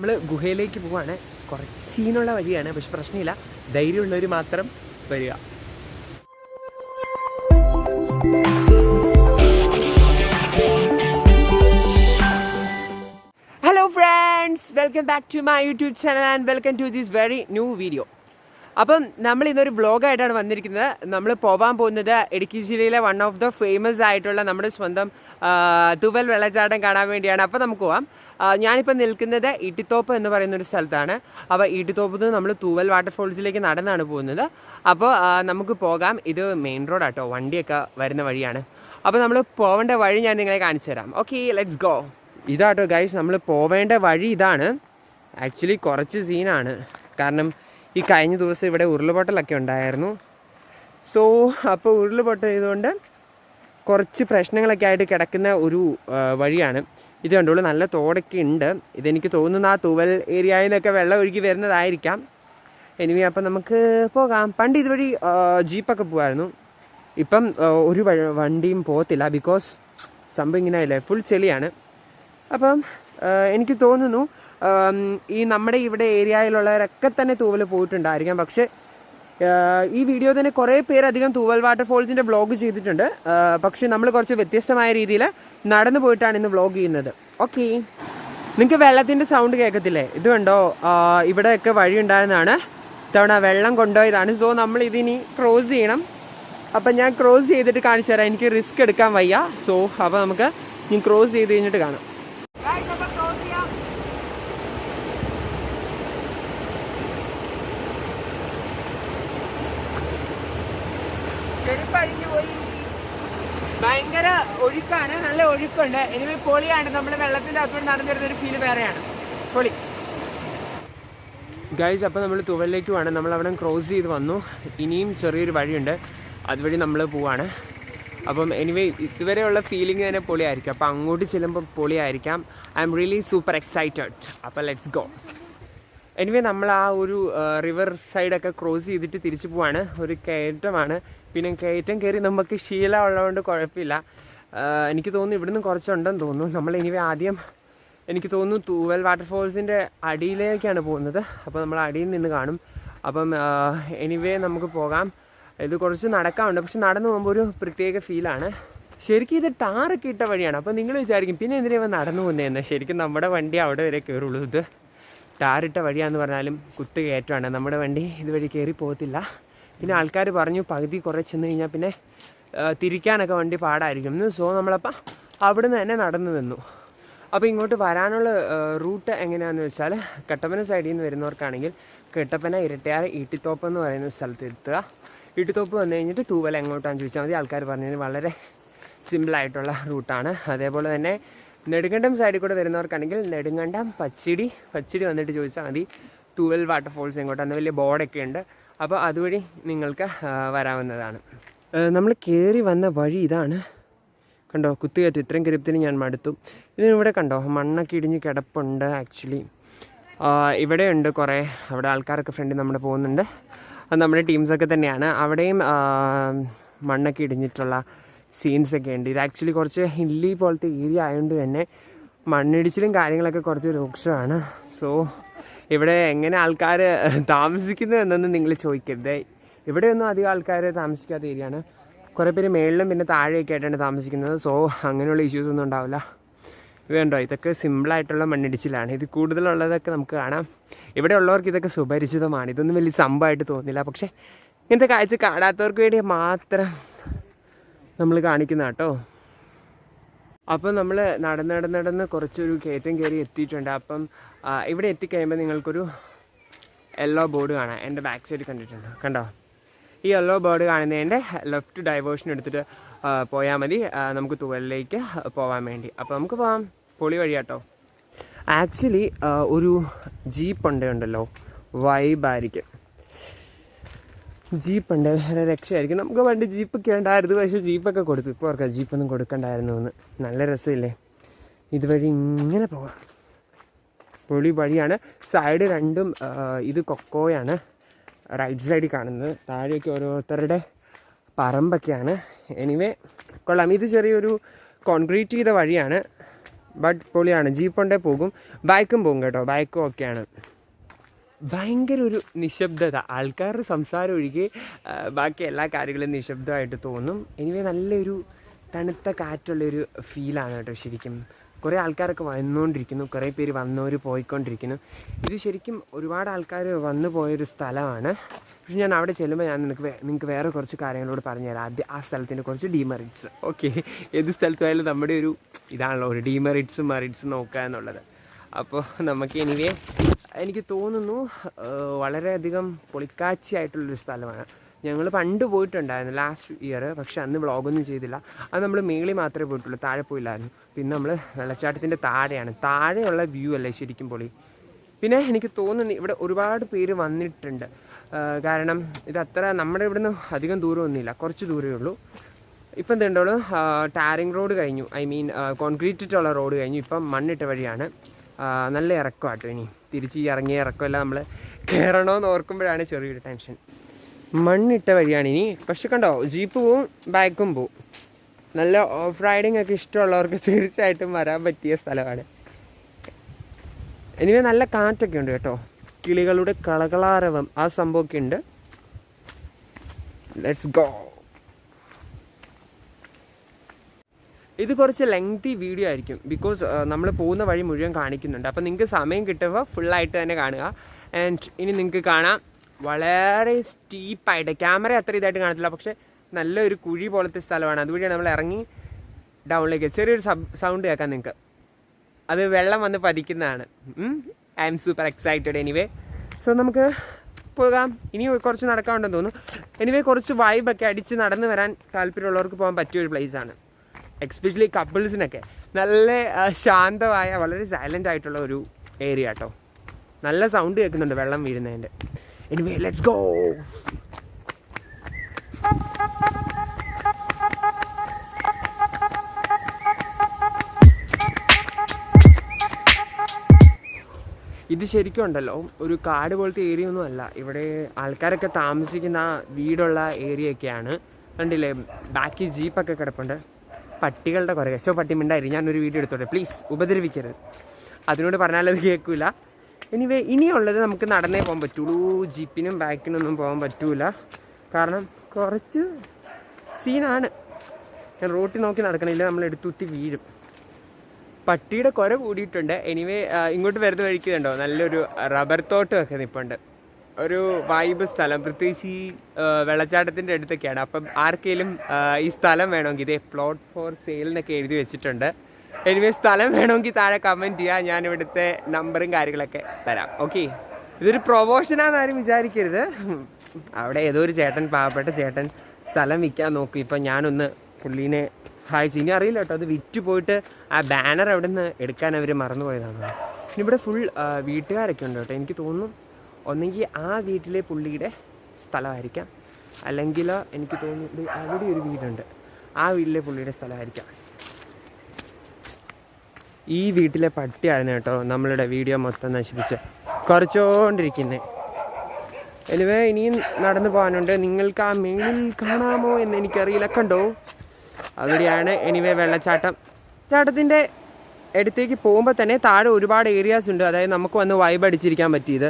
നമ്മൾ ഗുഹയിലേക്ക് പോവാണ്. കുറച്ച് സീനുള്ള വഴിയാണ്, പക്ഷെ പ്രശ്നമില്ല, ധൈര്യമുള്ളവർ മാത്രം വരിക. Hello friends, welcome back to my YouTube channel and welcome to this very new video. അപ്പം നമ്മൾ ഇന്നൊരു വ്ളോഗായിട്ടാണ് വന്നിരിക്കുന്നത്. നമ്മൾ പോകാൻ പോകുന്നത് ഇടുക്കി ജില്ലയിലെ വൺ ഓഫ് ദ ഫേമസ് ആയിട്ടുള്ള നമ്മുടെ സ്വന്തം തൂവൽ വെള്ളച്ചാട്ടം കാണാൻ വേണ്ടിയാണ്. അപ്പോൾ നമുക്ക് പോവാം. ഞാനിപ്പോൾ നിൽക്കുന്നത് ഈട്ടിത്തോപ്പ് എന്ന് പറയുന്നൊരു സ്ഥലത്താണ്. അപ്പോൾ ഈട്ടിത്തോപ്പിൽ നിന്ന് നമ്മൾ തൂവൽ വാട്ടർഫോൾസിലേക്ക് നടന്നാണ് പോകുന്നത്. അപ്പോൾ നമുക്ക് പോകാം. ഇത് മെയിൻ റോഡാട്ടോ, വണ്ടിയൊക്കെ വരുന്ന വഴിയാണ്. അപ്പോൾ നമ്മൾ പോവേണ്ട വഴി ഞാൻ നിങ്ങളെ കാണിച്ചു തരാം. Okay, let's go. ഇതാട്ടോ ഗൈസ്, നമ്മൾ പോവേണ്ട വഴി ഇതാണ്. ആക്ച്വലി കുറച്ച് സീനാണ്, കാരണം ഈ കഴിഞ്ഞ ദിവസം ഇവിടെ ഉരുളുപൊട്ടലൊക്കെ ഉണ്ടായിരുന്നു. സോ അപ്പോൾ ഉരുളുപൊട്ടൽ ചെയ്തുകൊണ്ട് കുറച്ച് പ്രശ്നങ്ങളൊക്കെ ആയിട്ട് കിടക്കുന്ന ഒരു വഴിയാണ്. ഇത് കണ്ടോളൂ, നല്ല തോടൊക്കെ ഉണ്ട്. ഇതെനിക്ക് തോന്നുന്നു ആ തൂവൽ ഏരിയയിൽ നിന്നൊക്കെ വെള്ളം ഒഴുകി വരുന്നതായിരിക്കാം. എനിവേ അപ്പം നമുക്ക് പോകാം. പണ്ട് ഇതുവഴി ജീപ്പൊക്കെ പോകുമായിരുന്നു. ഇപ്പം ഒരു വണ്ടിയും പോകത്തില്ല, ബിക്കോസ് സംഭവം ഇങ്ങനെ ആയില്ലേ, ഫുൾ ചെളിയാണ്. അപ്പം എനിക്ക് തോന്നുന്നു ഈ നമ്മുടെ ഇവിടെ ഏരിയയിലുള്ളവരൊക്കെ തന്നെ തൂവൽ പോയിട്ടുണ്ടായിരിക്കാം. പക്ഷേ ഈ വീഡിയോ തന്നെ കുറേ പേരധികം തൂവൽ വാട്ടർഫോൾസിൻ്റെ വ്ളോഗ് ചെയ്തിട്ടുണ്ട്. പക്ഷേ നമ്മൾ കുറച്ച് വ്യത്യസ്തമായ രീതിയിൽ നടന്നു പോയിട്ടാണ് ഇന്ന് വ്ളോഗ് ചെയ്യുന്നത്. ഓക്കെ, നിങ്ങൾക്ക് വെള്ളത്തിൻ്റെ സൗണ്ട് കേൾക്കത്തില്ലേ? ഇത് കണ്ടോ, ഇവിടെയൊക്കെ വഴി ഉണ്ടായിരുന്നതാണ്, ഇത്തവണ വെള്ളം കൊണ്ടുപോയതാണ്. സോ നമ്മൾ ഇതിനി ക്രോസ് ചെയ്യണം. അപ്പം ഞാൻ ക്രോസ് ചെയ്തിട്ട് കാണിച്ചു തരാം. എനിക്ക് റിസ്ക് എടുക്കാൻ വയ്യ. സോ അപ്പോൾ നമുക്ക് ഇനി ക്രോസ് ചെയ്ത് കഴിഞ്ഞിട്ട് കാണാം. ഭയങ്കര ഒഴുക്കാണ്, നല്ല ഒഴുക്കുണ്ട്. ഇനി പൊളിയാണ്. നമ്മൾ വെള്ളത്തിൻ്റെ അകത്തോട്ട് നടന്നു വരുന്നൊരു ഫീല് വേറെയാണ്. പൊളി ഗൈസ്. അപ്പോൾ നമ്മൾ തൂവലിലേക്ക് പോവാണ്. നമ്മൾ അവിടെ ക്രോസ് ചെയ്ത് വന്നു. ഇനിയും ചെറിയൊരു വഴിയുണ്ട്, അതുവഴി നമ്മൾ പോവാണ്. അപ്പം എനിവേ ഇതുവരെയുള്ള ഫീലിംഗ് തന്നെ പൊളിയായിരിക്കും. അപ്പോൾ അങ്ങോട്ട് ചെല്ലുമ്പോൾ പൊളിയായിരിക്കാം. I'm really super excited. അപ്പോൾ ലെറ്റ്സ് ഗോ. എനിവേ നമ്മൾ ആ ഒരു റിവർ സൈഡൊക്കെ ക്രോസ് ചെയ്തിട്ട് തിരിച്ചു പോവാണ്. ഒരു കയറ്റമാണ്, പിന്നെ കയറ്റം കയറി നമുക്ക് ശീലം ഉള്ളതുകൊണ്ട് കുഴപ്പമില്ല. എനിക്ക് തോന്നുന്നു ഇവിടുന്ന് കുറച്ചുണ്ടെന്ന് തോന്നുന്നു. നമ്മൾ എനിവേ ആദ്യം എനിക്ക് തോന്നുന്നു തൂവൽ വാട്ടർഫോൾസിൻ്റെ അടിയിലേക്കാണ് പോകുന്നത്. അപ്പോൾ നമ്മൾ അടിയിൽ നിന്ന് കാണും. അപ്പം എനിവേ നമുക്ക് പോകാം. ഇത് കുറച്ച് നടക്കാറുണ്ട്, പക്ഷെ നടന്നു പോകുമ്പോൾ ഒരു പ്രത്യേക ഫീലാണ്. ശരിക്കും ഇത് ടാറൊക്കെ ഇട്ട വഴിയാണ്. അപ്പോൾ നിങ്ങൾ വിചാരിക്കും പിന്നെ എന്തിനാ നടന്നു പോകുന്നതെന്ന്. ശരിക്കും നമ്മുടെ വണ്ടി അവിടെ വരെ കയറുള്ളൂ. ഇത് ടാറിട്ട വഴിയാന്ന് പറഞ്ഞാലും കുത്ത് കയറ്റമാണ്. നമ്മുടെ വണ്ടി ഇതുവഴി കയറി പോകത്തില്ല. പിന്നെ ആൾക്കാർ പറഞ്ഞു പകുതി കുറേ ചെന്ന് കഴിഞ്ഞാൽ പിന്നെ തിരിക്കാനൊക്കെ വണ്ടി പാടായിരിക്കും. സോ നമ്മളപ്പോൾ അവിടെ നിന്ന് തന്നെ നടന്നു നിന്നു. അപ്പോൾ ഇങ്ങോട്ട് വരാനുള്ള റൂട്ട് എങ്ങനെയാണെന്ന് വെച്ചാൽ, കട്ടപ്പന സൈഡിൽ നിന്ന് വരുന്നവർക്കാണെങ്കിൽ കട്ടപ്പന, ഇരട്ടയാർ, ഈട്ടിത്തോപ്പ് എന്ന് പറയുന്ന സ്ഥലത്ത് എത്തുക. ഈട്ടിത്തോപ്പ് വന്നു കഴിഞ്ഞിട്ട് തൂവൽ എങ്ങോട്ടാണെന്ന് ചോദിച്ചാൽ മതി. ആൾക്കാർ പറഞ്ഞതിന് വളരെ സിമ്പിളായിട്ടുള്ള റൂട്ടാണ്. അതേപോലെ തന്നെ നെടുങ്കണ്ടം സൈഡിൽ കൂടെ വരുന്നവർക്കാണെങ്കിൽ നെടുങ്കണ്ടം, പച്ചിടി വന്നിട്ട് ചോദിച്ചാൽ മതി തൂവൽ വാട്ടർഫോൾസ് എങ്ങോട്ടാണ്. വലിയ ബോർഡൊക്കെ ഉണ്ട്. അപ്പോൾ അതുവഴി നിങ്ങൾക്ക് വരാവുന്നതാണ്. നമ്മൾ കയറി വന്ന വഴി ഇതാണ്. കണ്ടോ, കുത്തുകയറ്റം. ഇത്രയും കയറ്റത്തിന് ഞാൻ മടുത്തു. ഇതിനിവിടെ കണ്ടോ മണ്ണൊക്കെ ഇടിഞ്ഞ് കിടപ്പുണ്ട്. ആക്ച്വലി ഇവിടെയുണ്ട് കുറേ. അവിടെ ആൾക്കാരൊക്കെ ഫ്രണ്ടിൽ നമ്മുടെ പോകുന്നുണ്ട്. അത് നമ്മുടെ ടീംസൊക്കെ തന്നെയാണ്. അവിടെയും മണ്ണൊക്കെ ഇടിഞ്ഞിട്ടുള്ള സീൻസൊക്കെ ഉണ്ട്. ഇത് ആക്ച്വലി കുറച്ച് ഹില്ലി പോലത്തെ ഏരിയ ആയതുകൊണ്ട് തന്നെ മണ്ണിടിച്ചിലും കാര്യങ്ങളൊക്കെ കുറച്ച് രൂക്ഷമാണ്. സോ ഇവിടെ എങ്ങനെ ആൾക്കാർ താമസിക്കുന്നു എന്നൊന്നും നിങ്ങൾ ചോദിക്കരുത്. ഇവിടെയൊന്നും അധികം ആൾക്കാർ താമസിക്കാത്ത ഏരിയയാണ്. കുറേ പേര് മേളിലും പിന്നെ താഴെയൊക്കെ ആയിട്ടാണ് താമസിക്കുന്നത്. സോ അങ്ങനെയുള്ള ഇഷ്യൂസൊന്നും ഉണ്ടാവില്ല. ഇത് കണ്ടോ, ഇതൊക്കെ സിമ്പിളായിട്ടുള്ള മണ്ണിടിച്ചിലാണ്. ഇത് കൂടുതലുള്ളതൊക്കെ നമുക്ക് കാണാം. ഇവിടെ ഉള്ളവർക്ക് ഇതൊക്കെ സുപരിചിതമാണ്. ഇതൊന്നും വലിയ സംഭവമായിട്ട് തോന്നില്ല. പക്ഷേ ഇങ്ങനത്തെ കാഴ്ച കാണാത്തവർക്ക് വേണ്ടി മാത്രം നമ്മൾ കാണിക്കുന്ന കേട്ടോ. അപ്പം നമ്മൾ നടന്ന് കുറച്ചൊരു കയറ്റം കയറി എത്തിയിട്ടുണ്ട്. അപ്പം ഇവിടെ എത്തിക്കഴിയുമ്പോൾ നിങ്ങൾക്കൊരു യെല്ലോ ബോർഡ് കാണാം. എൻ്റെ ബാക്ക് സൈഡ് കണ്ടോ? ഈ യെല്ലോ ബോർഡ് കാണുന്നതിൻ്റെ ലെഫ്റ്റ് ഡൈവേർഷൻ എടുത്തിട്ട് പോയാൽ മതി നമുക്ക് തൂവലിലേക്ക് പോകാൻ വേണ്ടി. അപ്പോൾ നമുക്ക് പോകാം. പൊളി വഴിയാട്ടോ. ആക്ച്വലി ഒരു ജീപ്പ് ഉണ്ടല്ലോ, വൈബായിരിക്കും. ജീപ്പുണ്ട്, രക്ഷയായിരിക്കും. നമുക്ക് പണ്ട് ജീപ്പൊക്കെ ഉണ്ടായിരുന്നു, പക്ഷേ ജീപ്പൊക്കെ കൊടുത്തു. ഇപ്പോൾ ഓർക്കാം ജീപ്പൊന്നും കൊടുക്കണ്ടായിരുന്നു എന്ന്. നല്ല രസമില്ലേ? ഇതുവഴി ഇങ്ങനെ പോകാം. പൊളി വഴിയാണ്. സൈഡ് രണ്ടും ഇത് കൊക്കോയാണ്. റൈറ്റ് സൈഡിൽ കാണുന്നത്. താഴെയൊക്കെ ഓരോരുത്തരുടെ പറമ്പൊക്കെയാണ്. എനിവേ കൊള്ളാം. ഇത് ചെറിയൊരു കോൺക്രീറ്റ് ചെയ്ത വഴിയാണ്. ബട്ട് പൊളിയാണ്. ജീപ്പുണ്ടേ പോകും, ബൈക്കും പോകും കേട്ടോ, ബൈക്കും ഒക്കെയാണ്. ഭയങ്കര ഒരു നിശബ്ദത, ആൾക്കാരുടെ സംസാരം ഒഴികെ ബാക്കി എല്ലാ കാര്യങ്ങളും നിശബ്ദമായിട്ട് തോന്നും. എനിവേ നല്ലൊരു തണുത്ത കാറ്റുള്ളൊരു ഫീലാണ് കേട്ടോ ശരിക്കും. കുറേ ആൾക്കാരൊക്കെ വന്നുകൊണ്ടിരിക്കുന്നു, കുറേ പേര് വന്നവർ പോയിക്കൊണ്ടിരിക്കുന്നു. ഇത് ശരിക്കും ഒരുപാട് ആൾക്കാർ വന്നു പോയൊരു സ്ഥലമാണ്. പക്ഷെ ഞാൻ അവിടെ ചെല്ലുമ്പോൾ ഞാൻ നിങ്ങൾക്ക് വേറെ കുറച്ച് കാര്യങ്ങളോട് പറഞ്ഞുതരാം. ആദ്യം ആ സ്ഥലത്തിൻ്റെ കുറച്ച് ഡീമെറിറ്റ്സ്. ഓക്കെ, ഏത് സ്ഥലത്ത് പോയാലും നമ്മുടെ ഒരു ഇതാണല്ലോ ഒരു ഡീമെറിറ്റ്സും മെറിറ്റ്സും നോക്കുക എന്നുള്ളത്. അപ്പോൾ നമുക്ക് എനിവേ എനിക്ക് തോന്നുന്നു വളരെയധികം പൊളിക്കാച്ചിയായിട്ടുള്ളൊരു സ്ഥലമാണ്. ഞങ്ങൾ പണ്ട് പോയിട്ടുണ്ടായിരുന്നു ലാസ്റ്റ് ഇയർ, പക്ഷെ അന്ന് വ്ളോഗൊന്നും ചെയ്തില്ല. അത് നമ്മൾ മേളിൽ മാത്രമേ പോയിട്ടുള്ളൂ, താഴെ പോയില്ലായിരുന്നു. പിന്നെ നമ്മൾ വെള്ളച്ചാട്ടത്തിൻ്റെ താഴെയുള്ള വ്യൂ അല്ലേ ശരിക്കും പൊളി. പിന്നെ എനിക്ക് തോന്നുന്നു ഇവിടെ ഒരുപാട് പേര് വന്നിട്ടുണ്ട്. കാരണം ഇതത്ര നമ്മുടെ ഇവിടുന്ന് അധികം ദൂരമൊന്നുമില്ല, കുറച്ച് ദൂരമേ ഉള്ളൂ. ഇപ്പം എന്തുണ്ടോളൂ ടാറിങ് റോഡ് കഴിഞ്ഞു, ഐ മീൻ കോൺക്രീറ്റ് ഇട്ടുള്ള റോഡ് കഴിഞ്ഞു. ഇപ്പം മണ്ണിട്ട വഴിയാണ്. നല്ല ഇറക്കമാട്ടോ. ഇനി തിരിച്ച് ഇറങ്ങിയ ഇറക്കമല്ല, നമ്മൾ കയറണമെന്ന് ഓർക്കുമ്പോഴാണ് ചെറിയൊരു ടെൻഷൻ. മണ്ണിട്ട വഴിയാണ് ഇനി. പക്ഷെ കണ്ടോ, ജീപ്പ് പോവും, ബൈക്കും പോവും. നല്ല ഓഫ് റൈഡിങ് ഒക്കെ ഇഷ്ടമുള്ളവർക്ക് തീർച്ചയായിട്ടും വരാൻ പറ്റിയ സ്ഥലമാണ്. എനിവേ നല്ല കാറ്റൊക്കെ ഉണ്ട് കേട്ടോ, കിളികളുടെ കളകളാരവം ആ സംഭവമൊക്കെ ഉണ്ട്. Let's go. ഇത് കുറച്ച് ലെങ്തി വീഡിയോ ആയിരിക്കും, ബിക്കോസ് നമ്മൾ പോകുന്ന വഴി മുഴുവൻ കാണിക്കുന്നുണ്ട്. അപ്പോൾ നിങ്ങൾക്ക് സമയം കിട്ടുമ്പോൾ ഫുള്ളായിട്ട് തന്നെ കാണുക. ആൻഡ് ഇനി നിങ്ങൾക്ക് കാണാം വളരെ സ്റ്റീപ്പായിട്ട്, ക്യാമറ അത്ര ഇതായിട്ട് കാണത്തില്ല, പക്ഷേ നല്ലൊരു കുഴി പോലത്തെ സ്ഥലമാണ്. അതുവഴിയാണ് നമ്മൾ ഇറങ്ങി ഡൗണിലേക്ക്. ചെറിയൊരു സൗണ്ട് കേൾക്കാം നിങ്ങൾക്ക്, അത് വെള്ളം വന്ന് പതിക്കുന്നതാണ്. I'm super excited. Anyway so നമുക്ക് പോകാം. ഇനി കുറച്ച് നടക്കാനുണ്ടെന്ന് തോന്നുന്നു. എനിവേ കുറച്ച് വൈബൊക്കെ അടിച്ച് നടന്ന് വരാൻ താല്പര്യമുള്ളവർക്ക് പോകാൻ പറ്റിയൊരു പ്ലേസാണ്. എക്സ്പെഷ്യലി കപ്പിൾസിനൊക്കെ നല്ല ശാന്തമായ വളരെ സൈലൻ്റ് ആയിട്ടുള്ള ഒരു ഏരിയ കേട്ടോ. നല്ല സൗണ്ട് കേൾക്കുന്നുണ്ട് വെള്ളം വീഴുന്നതിൻ്റെ. Anyway let's go. ഇത് ശരിക്കും ഉണ്ടല്ലോ ഒരു കാട് പോലത്തെ ഏരിയ ഒന്നും അല്ല. ഇവിടെ ആൾക്കാരൊക്കെ താമസിക്കുന്ന വീടുള്ള ഏരിയയൊക്കെയാണ്. കണ്ടില്ലേ, ബാക്കി ജീപ്പൊക്കെ കിടപ്പുണ്ട്. പട്ടികളുടെ കുറേ ശോ, പട്ടി മിണ്ടായിരുന്നു. ഞാനൊരു വീഡിയോ എടുത്തോട്ടെ പ്ലീസ്, ഉപദ്രവിക്കരുത്. അതിനോട് പറഞ്ഞാലത് കേൾക്കില്ല. എനിവേ ഇനിയുള്ളത് നമുക്ക് നടന്നേ പോകാൻ പറ്റുള്ളൂ, ജീപ്പിനും ബാക്കിനൊന്നും പോകാൻ പറ്റൂല. കാരണം കുറച്ച് സീനാണ്. ഞാൻ റോട്ടിൽ നോക്കി നടക്കണില്ല, നമ്മൾ എടുത്തുത്തി വീഴും. പട്ടിയുടെ കുര കൂടിയിട്ടുണ്ട്. എനിവേ ഇങ്ങോട്ട് വരുന്ന വഴിക്ക് കണ്ടോ നല്ലൊരു റബ്ബർ തോട്ടമൊക്കെ നിൽപ്പുണ്ട്. ഒരു വൈബ് സ്ഥലം, പ്രത്യേകിച്ച് ഈ വെള്ളച്ചാട്ടത്തിൻ്റെ അടുത്തൊക്കെയാണ്. അപ്പം ആർക്കെങ്കിലും ഈ സ്ഥലം വേണമെങ്കിൽ ഇതേ പ്ലോട്ട് ഫോർ സെയിൽ എന്നൊക്കെ എഴുതി വെച്ചിട്ടുണ്ട്. എനിവേ സ്ഥലം വേണമെങ്കിൽ താഴെ കമൻറ്റ് ചെയ്യുക, ഞാൻ ഇവിടുത്തെ നമ്പറും കാര്യങ്ങളൊക്കെ തരാം. ഓക്കെ, ഇതൊരു പ്രൊമോഷനാണെന്ന് ആരും വിചാരിക്കരുത്. അവിടെ ഏതോ ഒരു ചേട്ടൻ, പാവപ്പെട്ട ചേട്ടൻ സ്ഥലം വിൽക്കാൻ നോക്കും. ഇപ്പം ഞാനൊന്ന് പുള്ളീനെ സഹായിച്ചു. ഇനി അറിയില്ല കേട്ടോ, അത് വിറ്റ് പോയിട്ട് ആ ബാനർ അവിടെ നിന്ന് എടുക്കാൻ അവർ മറന്നുപോയതാണ്. ഇനി ഇവിടെ ഫുൾ വീട്ടുകാരൊക്കെ ഉണ്ട് കേട്ടോ. എനിക്ക് തോന്നുന്നു ഒന്നെങ്കിൽ ആ വീട്ടിലെ പുള്ളിയുടെ സ്ഥലമായിരിക്കാം, അല്ലെങ്കിൽ എനിക്ക് തോന്നുന്നു അവിടെ ഒരു വീടുണ്ട്, ആ വീട്ടിലെ പുള്ളിയുടെ സ്ഥലമായിരിക്കാം. ഈ വീട്ടിലെ പട്ടിയായിരുന്നു കേട്ടോ നമ്മളുടെ വീഡിയോ മൊത്തം നശിപ്പിച്ച് കുറച്ചുകൊണ്ടിരിക്കുന്നത്. എനിവേ ഇനിയും നടന്നു പോകാനുണ്ട്. നിങ്ങൾക്ക് ആ മേളിൽ കാണാമോ എന്ന് എനിക്കറിയില്ല. കണ്ടോ, അവിടെയാണ് എനിവേ വെള്ളച്ചാട്ടം. ചാട്ടത്തിൻ്റെ അടുത്തേക്ക് പോകുമ്പോൾ തന്നെ താഴെ ഒരുപാട് ഏരിയാസ് ഉണ്ട്. അതായത് നമുക്ക് വന്ന് വൈബ് അടിച്ചിരിക്കാൻ പറ്റിയത്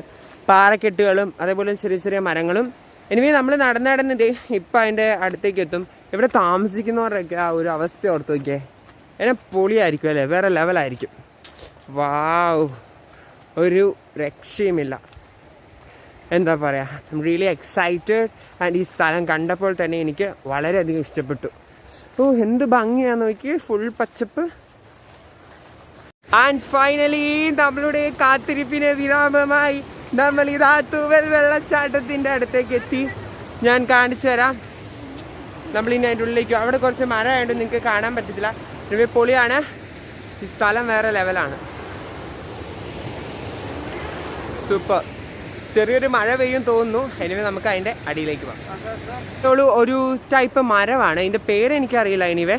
പാറക്കെട്ടുകളും അതേപോലെ ചെറിയ ചെറിയ മരങ്ങളും. എനിവേ നമ്മൾ നടന്നിടന്നിട്ട് ഇപ്പം അതിൻ്റെ അടുത്തേക്ക് എത്തും. ഇവിടെ താമസിക്കുന്നവരുടെയൊക്കെ ആ ഒരു അവസ്ഥ ഓർത്ത് നോക്കിയേ, എന്നെ പൊളിയായിരിക്കും അല്ലേ, വേറെ ലെവലായിരിക്കും. വാവ്, ഒരു രക്ഷയുമില്ല. എന്താ പറയുക, I am really excited. And ഈ സ്ഥലം കണ്ടപ്പോൾ തന്നെ എനിക്ക് വളരെയധികം ഇഷ്ടപ്പെട്ടു. ഓ, എന്ത് ഭംഗിയാന്ന് നോക്കി, ഫുൾ പച്ചപ്പ്. ആൻഡ് ഫൈനലി നമ്മളുടെ കാത്തിരിപ്പിന് വിരാമമായി നമ്മൾ ഇതാ തൂവൽ വെള്ളച്ചാട്ടത്തിൻ്റെ അടുത്തേക്ക് എത്തി. ഞാൻ കാണിച്ചു തരാം. നമ്മളിനി അതിൻ്റെ ഉള്ളിലേക്ക്, അവിടെ കുറച്ച് മരമായതുകൊണ്ട് നിങ്ങൾക്ക് കാണാൻ പറ്റത്തില്ല. ഇവ പൊളിയാണ്, ഈ സ്ഥലം വേറെ ലെവലാണ്. സൂപ്പർ. ചെറിയൊരു മഴ പെയ്യും തോന്നുന്നു. എനിവേ നമുക്ക് അതിൻ്റെ അടിയിലേക്ക് പോകാം. ഒരു ടൈപ്പ് മരമാണ്, ഇതിൻ്റെ പേര് എനിക്കറിയില്ല. എനിവേ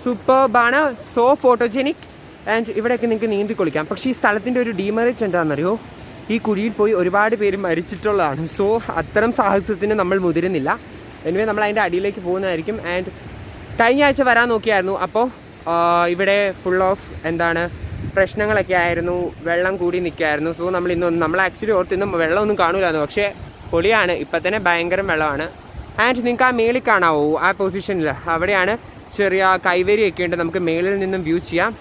സൂപ്പർബാണ്, സോ ഫോട്ടോജെനിക്. ആൻഡ് ഇവിടെയൊക്കെ നിങ്ങൾക്ക് നീന്തി കുളിക്കാം. പക്ഷേ ഈ സ്ഥലത്തിൻ്റെ ഒരു ഡീമെറിറ്റ് എന്താണെന്നറിയോ, ഈ കുഴിയിൽ പോയി ഒരുപാട് പേര് മരിച്ചിട്ടുള്ളതാണ്. സോ അത്തരം സാഹസത്തിന് നമ്മൾ മുതിരുന്നില്ല. എനിവേ നമ്മൾ അതിൻ്റെ അടിയിലേക്ക് പോകുന്നതായിരിക്കും. ആൻഡ് കഴിഞ്ഞ ആഴ്ച വരാൻ നോക്കിയായിരുന്നു, അപ്പോൾ ഇവിടെ ഫുൾ ഓഫ് എന്താണ് പ്രശ്നങ്ങളൊക്കെ ആയിരുന്നു, വെള്ളം കൂടി നിൽക്കുകയായിരുന്നു. സോ നമ്മൾ ആക്ച്വലി ഓർത്തിന്നും വെള്ളമൊന്നും കാണൂലായിരുന്നു, പക്ഷേ പൊളിയാണ്. ഇപ്പം തന്നെ ഭയങ്കര വെള്ളമാണ്. ആൻഡ് നിങ്ങൾക്ക് ആ മേളിൽ കാണാവോ ആ പൊസിഷനിൽ, അവിടെയാണ് ചെറിയ കൈവരിയൊക്കെ ഉണ്ട്, നമുക്ക് മേളിൽ നിന്നും വ്യൂ ചെയ്യാം.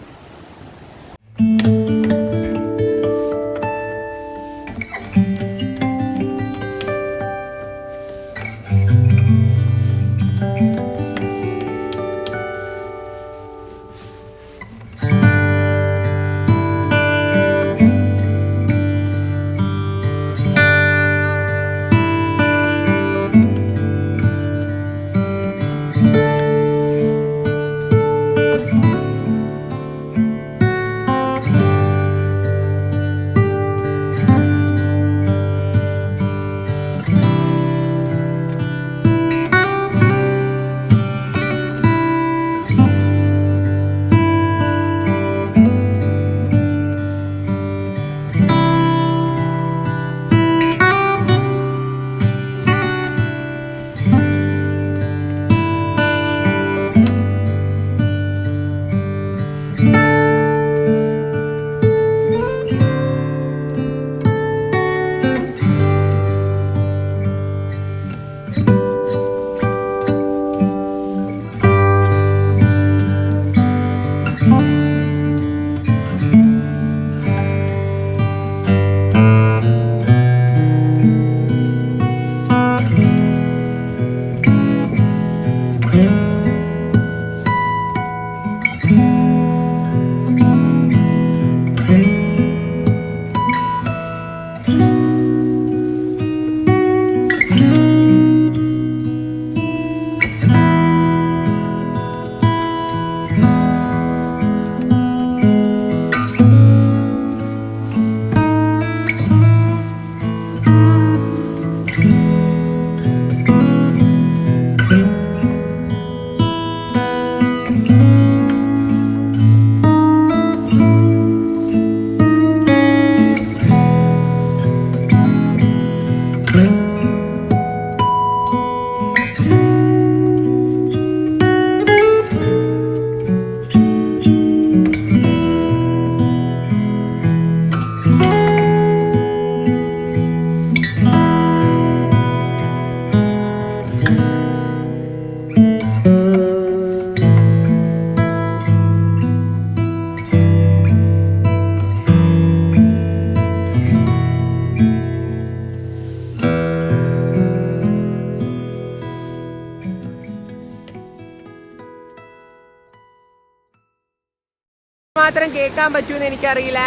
മാത്രം കേൾക്കാൻ പറ്റുമെന്ന് എനിക്കറിയില്ല.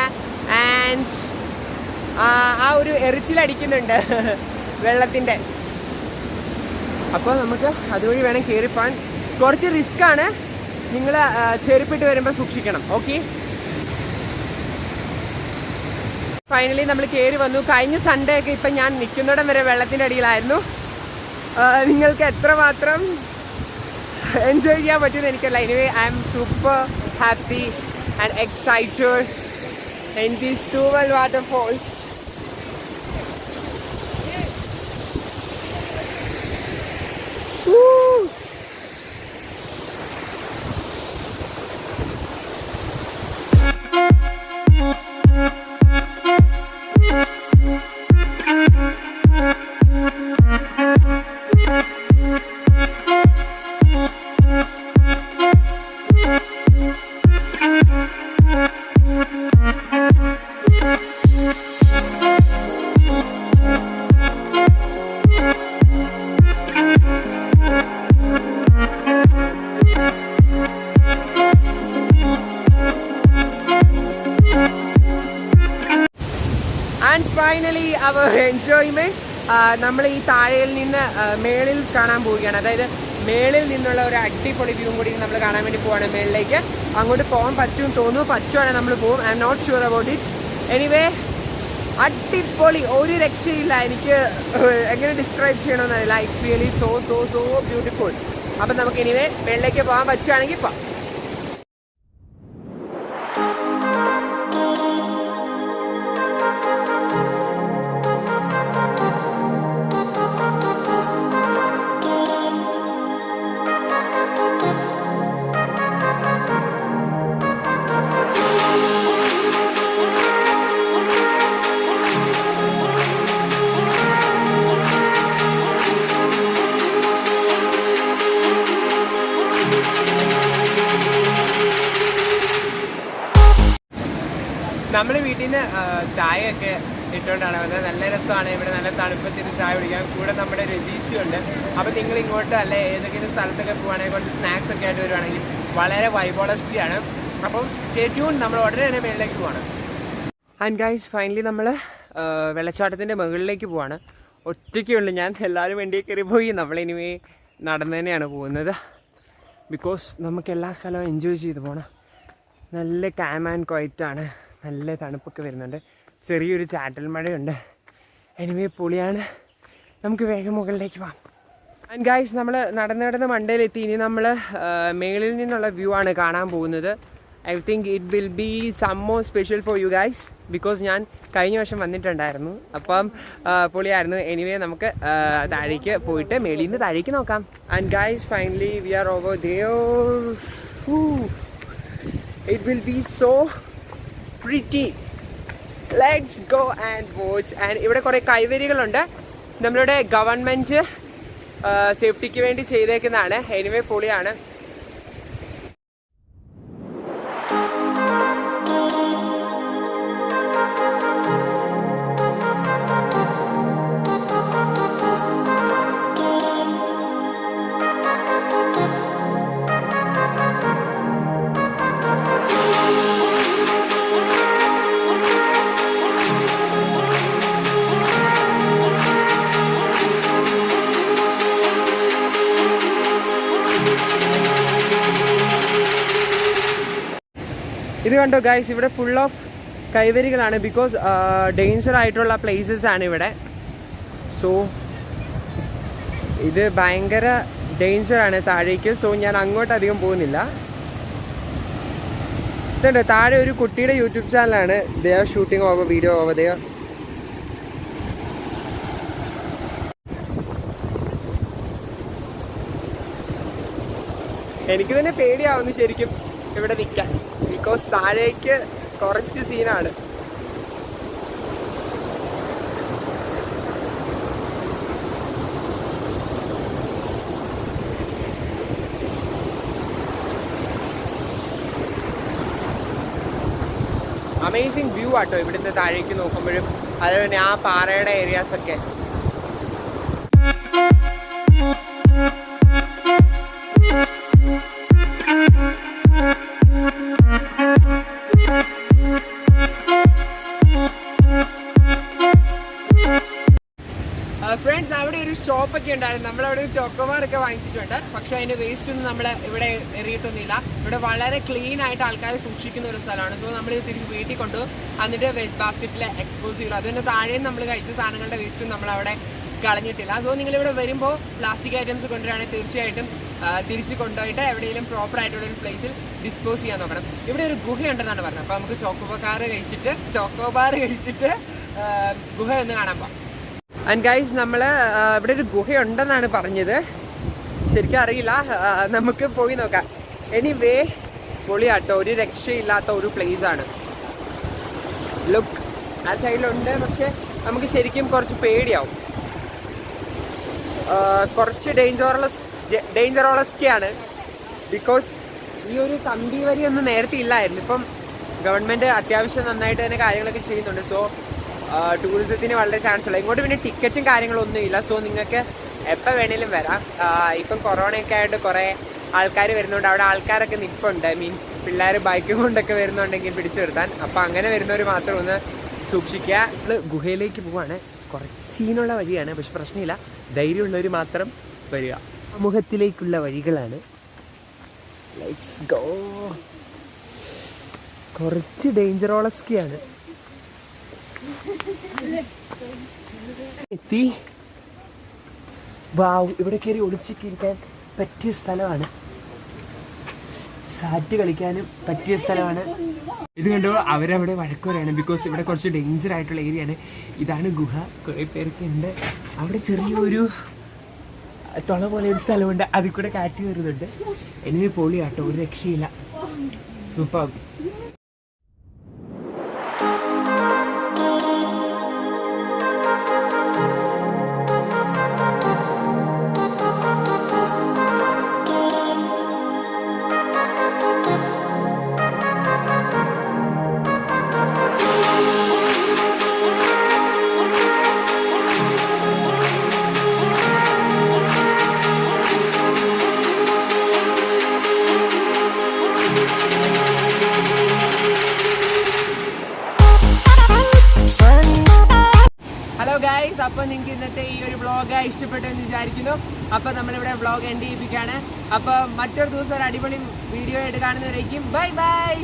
ആൻഡ് ആ ഒരു എറിച്ചിലടിക്കുന്നുണ്ട് വെള്ളത്തിൻ്റെ. അപ്പോൾ നമുക്ക് അതുവഴി വേണം കയറിപ്പോൻ. കുറച്ച് റിസ്ക്കാണ്, നിങ്ങൾ ചെരുപ്പിട്ട് വരുമ്പോൾ സൂക്ഷിക്കണം. ഓക്കെ, ഫൈനലി നമ്മൾ കയറി വന്നു. കഴിഞ്ഞ സൺഡേ ഒക്കെ ഇപ്പം ഞാൻ നിൽക്കുന്നിടം വരെ വെള്ളത്തിൻ്റെ അടിയിലായിരുന്നു. നിങ്ങൾക്ക് എത്രമാത്രം എൻജോയ് ചെയ്യാൻ പറ്റുമെന്ന് എനിക്കല്ല. Anyway I am super happy and excited in these Thooval Waterfalls. Woo! And finally our enjoyment നമ്മൾ ഈ താഴയിൽ നിന്ന് മേളിൽ കാണാൻ പോവുകയാണ്. അതായത് മേളിൽ നിന്നുള്ള ഒരു അടിപൊളി വ്യൂ കൂടി നമ്മൾ കാണാൻ വേണ്ടി പോവാണ് മേളിലേക്ക്. അങ്ങോട്ട് പോകാൻ പറ്റുമെന്ന് തോന്നുന്നു, പറ്റുവാണെങ്കിൽ നമ്മൾ പോകും. I'm not sure about it. Anyway അടിപൊളി, ഒരു രക്ഷയില്ല. എനിക്ക് എങ്ങനെ ഡിസ്ക്രൈബ് ചെയ്യണമെന്നറിയില്ല. It's really so so so beautiful. അപ്പം നമുക്ക് എനിവേ മേളിലേക്ക് പോകാൻ പറ്റുവാണെങ്കിൽ പോകാം. നമ്മൾ വീട്ടിൽ നിന്ന് ചായയൊക്കെ ഇട്ടുകൊണ്ടാണ് വന്നത്. നല്ല രസമാണ് ഇവിടെ, നല്ല തണുപ്പത്തിന് ചായ കുടിക്കാൻ. കൂടെ നമ്മുടെ രതീഷുണ്ട്. അപ്പോൾ നിങ്ങൾ ഇങ്ങോട്ട് അല്ലെ ഏതെങ്കിലും സ്ഥലത്തൊക്കെ പോവുകയാണെങ്കിൽ കുറച്ച് സ്നാക്സ് ഒക്കെ ആയിട്ട് വരുവാണെങ്കിൽ വളരെ വൈബോളസ്റ്റിയാണ്. അപ്പം സ്റ്റേ ട്യൂൺ, നമ്മൾ ഉടനെ തന്നെ മേളിലേക്ക് പോവാണ്. ആൻഡ് ഗൈസ് ഫൈനലി നമ്മൾ വെള്ളച്ചാട്ടത്തിൻ്റെ മുകളിലേക്ക് പോവാണ്. ഒറ്റയ്ക്കുള്ളൂ ഞാൻ, എല്ലാവരും വണ്ടിയിൽ കയറി പോയി. നമ്മളിനിവേ നടന്നു തന്നെയാണ് പോകുന്നത്. ബിക്കോസ് നമുക്ക് എല്ലാ സ്ഥലവും എൻജോയ് ചെയ്ത് പോകണം. നല്ല കാം ആൻഡ് ക്വയറ്റാണ്, നല്ല തണുപ്പൊക്കെ വരുന്നുണ്ട്, ചെറിയൊരു ചാറ്റൽ മഴയുണ്ട്. എനിവേ പൊളിയാണ്. നമുക്ക് വേഗം മുകളിലേക്ക് പോകാം. ആൻഡ് ഗൈസ് നമ്മൾ നടന്ന് മണ്ടയിലെത്തി. ഇനി നമ്മൾ മേളിൽ നിന്നുള്ള വ്യൂ ആണ് കാണാൻ പോകുന്നത്. I think it will be some more special for you guys, because ഞാൻ കഴിഞ്ഞ വർഷം വന്നിട്ടുണ്ടായിരുന്നു. അപ്പം പൊളിയായിരുന്നു. എനിവേ നമുക്ക് താഴേക്ക് പോയിട്ട് മേളിൽ നിന്ന് താഴേക്ക് നോക്കാം. And guys finally we are over there. It will be so pretty. Let's go and watch. And ഇവിടെ കുറേ കൈവരികളുണ്ട്, നമ്മളുടെ ഗവൺമെൻറ് സേഫ്റ്റിക്ക് വേണ്ടി ചെയ്തേക്കുന്നതാണ്. എനിവേ പൊളിയാണ്. ഇത് കണ്ടോ ഗൈസ്, ഇവിടെ ഫുൾ ഓഫ് കൈവരികളാണ്. ബിക്കോസ് ഡേഞ്ചർ ആയിട്ടുള്ള പ്ലേസസ് ആണ് ഇവിടെ. സോ ഇത് ഭയങ്കര ഡേഞ്ചറാണ് താഴേക്ക്. സോ ഞാൻ അങ്ങോട്ട് അധികം പോകുന്നില്ല. ഇതുണ്ട് താഴെ ഒരു കുട്ടിയുടെ യൂട്യൂബ് ചാനലാണ്. They are shooting over video over there. എനിക്ക് തന്നെ പേടിയാവുന്നു ശരിക്കും ഇവിടെ നിൽക്കാൻ. ബിക്കോസ് താഴേക്ക് കുറച്ച് സീനാണ്. അമേസിങ് വ്യൂ ആട്ടോ ഇവിടുന്ന് താഴേക്ക് നോക്കുമ്പോഴും. അതുപോലെ ആ പാറയുടെ ഏരിയാസൊക്കെ. ഫ്രണ്ട്സ്, അവിടെ ഒരു ഷോപ്പൊക്കെ ഉണ്ടായിരുന്നു. നമ്മളവിടെ ചോക്കോബാറൊക്കെ വാങ്ങിച്ചിട്ടുണ്ട്. പക്ഷെ അതിൻ്റെ വേസ്റ്റ് ഒന്നും നമ്മൾ ഇവിടെ എറിയിട്ടൊന്നുമില്ല. ഇവിടെ വളരെ ക്ലീൻ ആയിട്ട് ആൾക്കാർ സൂക്ഷിക്കുന്ന ഒരു സ്ഥലമാണ്. സോ നമ്മൾ തിരിച്ച് വീട്ടിൽ കൊണ്ടു എന്നിട്ട് വേസ്റ്റ് ബാസ്ക്കറ്റിൽ എക്സ്പോസ് ചെയ്തു. അതിൻ്റെ താഴെയും നമ്മൾ കഴിച്ച സാധനങ്ങളുടെ വേസ്റ്റും നമ്മളവിടെ കളഞ്ഞിട്ടില്ല. സോ നിങ്ങളിവിടെ വരുമ്പോൾ പ്ലാസ്റ്റിക് ഐറ്റംസ് കൊണ്ടുവരികയാണെങ്കിൽ തീർച്ചയായിട്ടും തിരിച്ച് കൊണ്ടുപോയിട്ട് എവിടെയെങ്കിലും പ്രോപ്പർ ആയിട്ടുള്ളൊരു പ്ലേസിൽ ഡിസ്പോസ് ചെയ്യാൻ നോക്കണം. ഇവിടെ ഒരു ഗുഹയുണ്ടെന്നാണ് പറഞ്ഞത്. അപ്പോൾ നമുക്ക് ചോക്കോബാർ കഴിച്ചിട്ട് ഗുഹ ഒന്ന് കാണാൻ പോകാം. ആൻഡ് ഗൈസ് നമ്മൾ ഇവിടെ ഒരു ഗുഹയുണ്ടെന്നാണ് പറഞ്ഞത്. ശരിക്കും അറിയില്ല, നമുക്ക് പോയി നോക്കാം. എനിവേ പൊളിയാട്ടോ, ഒരു രക്ഷയില്ലാത്ത ഒരു പ്ലേസാണ്. ലുക്ക് ആ സൈഡിലുണ്ട്, പക്ഷെ നമുക്ക് ശരിക്കും കുറച്ച് പേടിയാവും. കുറച്ച് ഡേഞ്ചറോളസ്റ്റിയാണ്. ബിക്കോസ് ഈ ഒരു കമ്പി വരിയൊന്നും നേരത്തെ ഇല്ലായിരുന്നു. ഇപ്പം ഗവൺമെൻറ് അത്യാവശ്യം നന്നായിട്ട് തന്നെ കാര്യങ്ങളൊക്കെ ചെയ്യുന്നുണ്ട്. സോ ടൂറിസത്തിന് വളരെ ചാൻസ് ഉള്ള. ഇങ്ങോട്ട് പിന്നെ ടിക്കറ്റും കാര്യങ്ങളൊന്നും ഇല്ല. സോ നിങ്ങൾക്ക് എപ്പോൾ വേണേലും വരാം. ഇപ്പം കൊറോണയൊക്കെ ആയിട്ട് കുറേ ആൾക്കാർ വരുന്നുണ്ട്. അവിടെ ആൾക്കാരൊക്കെ നിൽപ്പുണ്ട്. മീൻസ് പിള്ളേർ ബൈക്ക് കൊണ്ടൊക്കെ വരുന്നുണ്ടെങ്കിൽ പിടിച്ചു നിർത്താൻ. അപ്പോൾ അങ്ങനെ വരുന്നവർ മാത്രം ഒന്ന് സൂക്ഷിക്കുക. നമ്മൾ ഗുഹയിലേക്ക് പോവാണ്. കുറച്ച് സീനുള്ള വഴിയാണ്, പക്ഷെ പ്രശ്നമില്ല. ധൈര്യമുള്ളവർ മാത്രം വരിക. സമൂഹത്തിലേക്കുള്ള വഴികളാണ്. Let's go. കുറച്ച് ഡേഞ്ചറോളസ്റ്റിയാണ്. എത്തി. വാവ്, ഇവിടെ കയറി ഒളിച്ചിരിക്കാൻ പറ്റിയ സ്ഥലമാണ്. സാറ്റ് കളിക്കാനും പറ്റിയ സ്ഥലമാണ്. ഇത് കണ്ടോ, അവരവിടെ വഴക്കുവരാണ്. ബിക്കോസ് ഇവിടെ കുറച്ച് ഡേഞ്ചർ ആയിട്ടുള്ള ഏരിയയാണ്. ഇതാണ് ഗുഹ. കുറേ പേരൊക്കെ ഉണ്ട്. അവിടെ ചെറിയൊരു തുള പോലെ ഒരു സ്ഥലമുണ്ട്, അതിൽ കൂടെ കാറ്റ് കയറുന്നുണ്ട്. എനിക്ക് പൊളിയാട്ടോ, ഒരു രക്ഷയില്ല. സൂപ്പർ. ഗൈസ്, അപ്പോൾ നിങ്ങൾക്ക് ഇന്നത്തെ ഈ ഒരു വ്ളോഗ് ഇഷ്ടപ്പെട്ടു എന്ന് വിചാരിക്കുന്നു. അപ്പോൾ നമ്മളിവിടെ വ്ളോഗ് എൻഡ് ചെയ്യിപ്പിക്കുകയാണ്. അപ്പോൾ മറ്റൊരു ദിവസം ഒരു അടിപൊളി വീഡിയോ ആയിട്ട് കാണുന്നവരേക്കും ബൈ ബൈ.